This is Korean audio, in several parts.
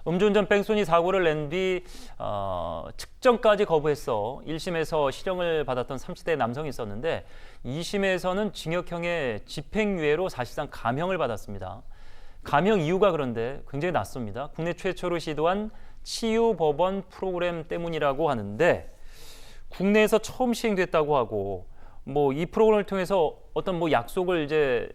음주운전 뺑소니 사고를 낸 뒤 측정까지 거부했어 1심에서 실형을 받았던 30대 남성이 있었는데 2심에서는 징역형의 집행유예로 사실상 감형을 받았습니다. 감형 이유가 그런데 굉장히 낯섭니다. 국내 최초로 시도한 치유법원 프로그램 때문이라고 하는데 국내에서 처음 시행됐다고 하고 뭐 이 프로그램을 통해서 어떤 뭐 약속을 이제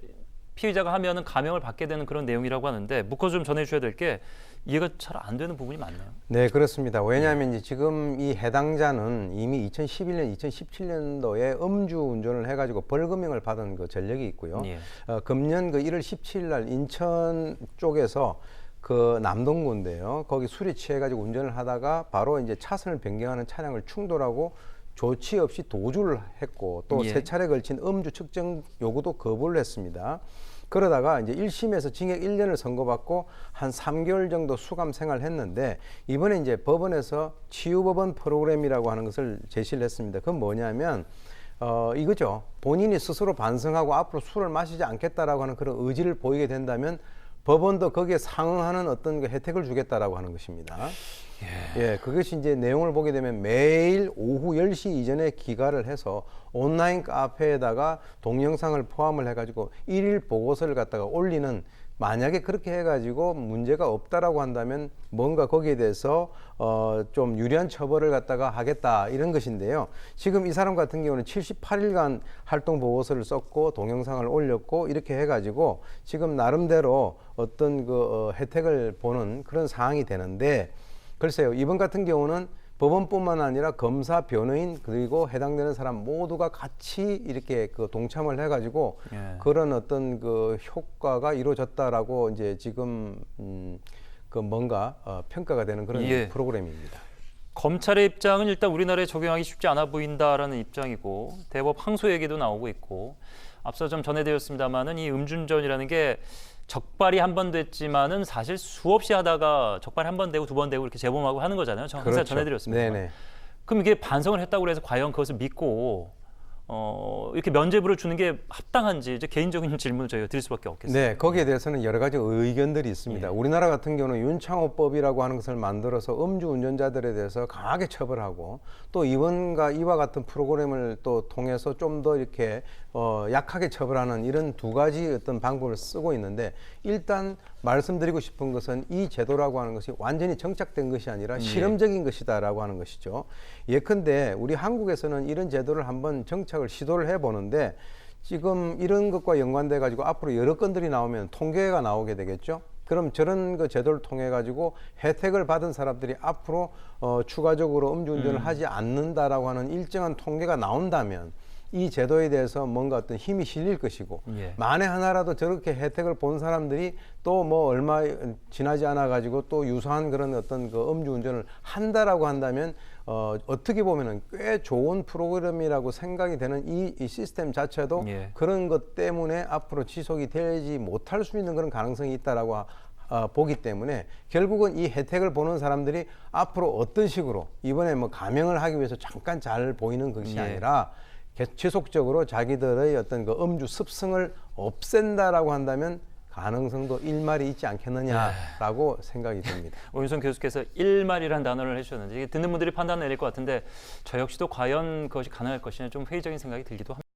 피의자가 하면은 감형을 받게 되는 그런 내용이라고 하는데 묶어서 좀 전해주셔야 될 게 이해가 잘 안 되는 부분이 많네요. 네, 그렇습니다. 왜냐하면 이제 지금 이 해당자는 이미 2011년, 2017년도에 음주운전을 해가지고 벌금형을 받은 그 전력이 있고요. 예. 금년 그 1월 17일 날 인천 쪽에서 그 남동구인데요. 거기 술에 취해가지고 운전을 하다가 바로 이제 차선을 변경하는 차량을 충돌하고 조치 없이 도주를 했고 또 예. 세 차례 걸친 음주 측정 요구도 거부를 했습니다. 그러다가 이제 1심에서 징역 1년을 선고받고 한 3개월 정도 수감 생활을 했는데 이번에 이제 법원에서 치유법원 프로그램이라고 하는 것을 제시를 했습니다. 그건 뭐냐면 이거죠. 본인이 스스로 반성하고 앞으로 술을 마시지 않겠다라고 하는 그런 의지를 보이게 된다면 법원도 거기에 상응하는 어떤 그 혜택을 주겠다라고 하는 것입니다. 예, 그것이 이제 내용을 보게 되면 매일 오후 10시 이전에 기가를 해서 온라인 카페에다가 동영상을 포함을 해가지고 일일 보고서를 갖다가 올리는 만약에 그렇게 해가지고 문제가 없다라고 한다면 뭔가 거기에 대해서 좀 유리한 처벌을 갖다가 하겠다 이런 것인데요. 지금 이 사람 같은 경우는 78일간 활동 보고서를 썼고 동영상을 올렸고 이렇게 해가지고 지금 나름대로 어떤 그 혜택을 보는 그런 상황이 되는데 글쎄요. 이번 같은 경우는 법원뿐만 아니라 검사, 변호인 그리고 해당되는 사람 모두가 같이 이렇게 그 동참을 해가지고 그런 어떤 그 효과가 이루어졌다라고 이제 지금 그 뭔가 평가가 되는 그런 프로그램입니다. 검찰의 입장은 일단 우리나라에 적용하기 쉽지 않아 보인다라는 입장이고 대법 항소 얘기도 나오고 있고 앞서 좀 전해드렸습니다만은 이 음주운전이라는 게 적발이 한 번 됐지만은 사실 수없이 하다가 적발이 한 번 되고 두 번 되고 이렇게 재범하고 하는 거잖아요. 저 항상 그렇죠. 전해드렸습니다. 네네. 그럼 이게 반성을 했다고 해서 과연 그것을 믿고 이렇게 면죄부를 주는 게 합당한지 이제 개인적인 질문을 저희가 드릴 수밖에 없겠습니다. 네, 거기에 대해서는 여러 가지 의견들이 있습니다. 우리나라 같은 경우는 윤창호법이라고 하는 것을 만들어서 음주운전자들에 대해서 강하게 처벌하고 또 이번과 이와 같은 프로그램을 또 통해서 좀 더 이렇게 약하게 처벌하는 이런 두 가지 어떤 방법을 쓰고 있는데 일단 말씀드리고 싶은 것은 이 제도라고 하는 것이 완전히 정착된 것이 아니라 실험적인 것이다라고 하는 것이죠. 예컨대 우리 한국에서는 이런 제도를 한번 정착을 시도를 해보는데 지금 이런 것과 연관돼 가지고 앞으로 여러 건들이 나오면 통계가 나오게 되겠죠. 그럼 저런 그 제도를 통해 가지고 혜택을 받은 사람들이 앞으로 추가적으로 음주운전을 하지 않는다라고 하는 일정한 통계가 나온다면 이 제도에 대해서 뭔가 어떤 힘이 실릴 것이고 만에 하나라도 저렇게 혜택을 본 사람들이 또 뭐 얼마 지나지 않아 가지고 또 유사한 그런 어떤 그 음주운전을 한다라고 한다면 어떻게 보면은 꽤 좋은 프로그램이라고 생각이 되는 이 시스템 자체도 그런 것 때문에 앞으로 지속이 되지 못할 수 있는 그런 가능성이 있다라고 보기 때문에 결국은 이 혜택을 보는 사람들이 앞으로 어떤 식으로 이번에 뭐 감형을 하기 위해서 잠깐 잘 보이는 것이 아니라 지속적으로 자기들의 어떤 그 음주 습성을 없앤다라고 한다면 가능성도 일말이 있지 않겠느냐라고 생각이 듭니다. 오윤성 교수께서 일말이라는 단어를 해주셨는데 이게 듣는 분들이 판단 내릴 것 같은데 저 역시도 과연 그것이 가능할 것이냐 좀 회의적인 생각이 들기도 합니다.